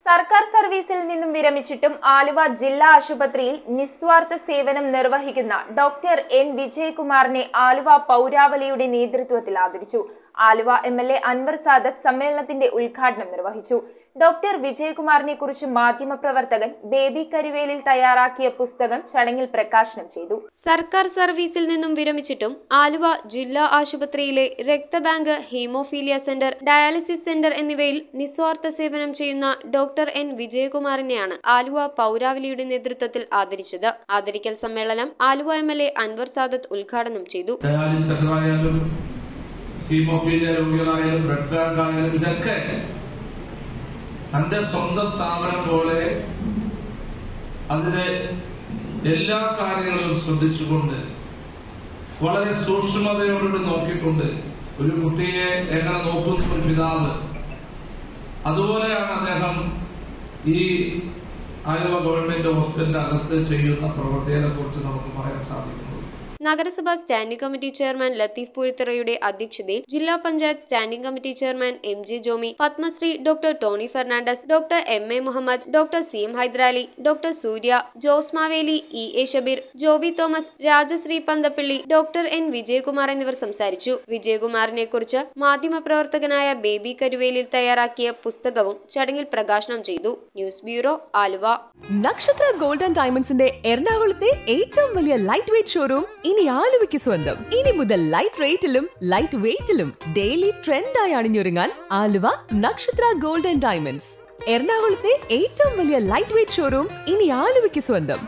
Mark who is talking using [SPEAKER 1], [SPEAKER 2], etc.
[SPEAKER 1] സർക്കാർ സർവീസിൽ നിന്നും വിരമിച്ചിട്ടും ആലുവ ജില്ലാ ആശുപത്രിയിൽ നിസ്വാർത്ഥ സേവനം നിർവഹിക്കുന്ന ഡോക്ടർ എൻ വിജയകുമാറിനെ ആലുവ പൗരാവലിയുടെ നേതൃത്വത്തിൽ ആദരിച്ചു. ആലുവ എംഎൽഎ അൻവർ സാദത്ത് സമ്മേളനത്തിന്റെ ഉദ്ഘാടനം നിർവഹിച്ചു. ഡോക്ടർ വിജയകുമാറിനെ കുറിച്ച് മാധ്യമപ്രവർത്തകൻ ബേബി കരുവേലിൽ തയ്യാറാക്കിയ പുസ്തകം ചടങ്ങിൽ പ്രകാശനം ചെയ്തു.
[SPEAKER 2] സർക്കാർ സർവീസിൽ നിന്നും വിരമിച്ചിട്ടും ആലുവ ജില്ലാ ആശുപത്രിയിലെ രക്തബാങ്ക്, ഹീമോഫീലിയ സെന്റർ, ഡയാലിസിസ് സെന്റർ എന്നിവയിൽ നിസ്വാർത്ഥ സേവനം ചെയ്യുന്ന ഡോക്ടർ എൻ വിജയകുമാറിനെയാണ് ആലുവ പൗരാവലിയുടെ നേതൃത്വത്തിൽ ആദരിച്ചത്. ആദരിക്കൽ സമ്മേളനം ആലുവ എംഎൽഎ അൻവർ സാദത്ത് ഉദ്ഘാടനം ചെയ്തു.
[SPEAKER 3] ഹീമോഫീലിയ രോഗികളായാലും ബ്ലഡ് ബാങ്ക് ആയാലും ഇതൊക്കെ തന്റെ സ്വന്തം സ്ഥാപനം പോലെ അതിലെ എല്ലാ കാര്യങ്ങളും ശ്രദ്ധിച്ചുകൊണ്ട് വളരെ സൂക്ഷ്മതയോടുകൂടി നോക്കിക്കൊണ്ട് ഒരു കുട്ടിയെ എങ്ങനെ നോക്കുന്ന ഒരു പിതാവ്, അതുപോലെയാണ് അദ്ദേഹം ഈ ആലുവ ഗവൺമെന്റ് ഹോസ്പിറ്റലിന്റെ അകത്ത് ചെയ്യുന്ന പ്രവൃത്തിയെ കുറിച്ച് നമുക്ക് പറയാൻ സാധിക്കുന്നത്.
[SPEAKER 2] നഗരസഭ സ്റ്റാൻഡിംഗ് കമ്മിറ്റി ചെയർമാൻ ലത്തീഫ് പൂഴിത്തറയുടെ അധ്യക്ഷതയിൽ ജില്ലാ panchayat standing committee chairman MJ. Jomy, Padmashri doctor Tony Fernandez, doctor MA. Muhammad, doctor CM. Hyderali, doctor Surya, Jose Maveli, EA. Shabeer, Joby Thomas, Rajasree Panthappally, doctor N Vijayakumar എന്നിവർ സംസാരിച്ചു. വിജയകുമാറിനെ കുറിച്ച് മാധ്യമപ്രവർത്തകനായ ബേബി കരുവേലിൽ തയ്യാറാക്കിയ പുസ്തകവും ചടങ്ങിൽ പ്രകാശനം ചെയ്തു. News bureau, Aluva.
[SPEAKER 4] നക്ഷത്ര ഗോൾഡ് ആൻഡ് ഡയമണ്ട്സിന്റെ എറണാകുളത്തെ ഏറ്റവും വലിയ ലൈറ്റ് വെയ്റ്റ് ഷോറൂം ഇനി ആലുവയ്ക്ക് സ്വന്തം. ഇനി മുതൽ ലൈറ്റ് റേറ്റിലും ലൈറ്റ് വെയ്റ്റിലും ഡെയിലി ട്രെൻഡായി അണിഞ്ഞൊരുങ്ങാൻ ആലുവ നക്ഷത്ര ഗോൾഡ് ആൻഡ് ഡയമണ്ട്സ്. എറണാകുളത്തെ ഏറ്റവും വലിയ ലൈറ്റ് വെയ്റ്റ് ഷോറൂം ഇനി ആലുവയ്ക്ക് സ്വന്തം.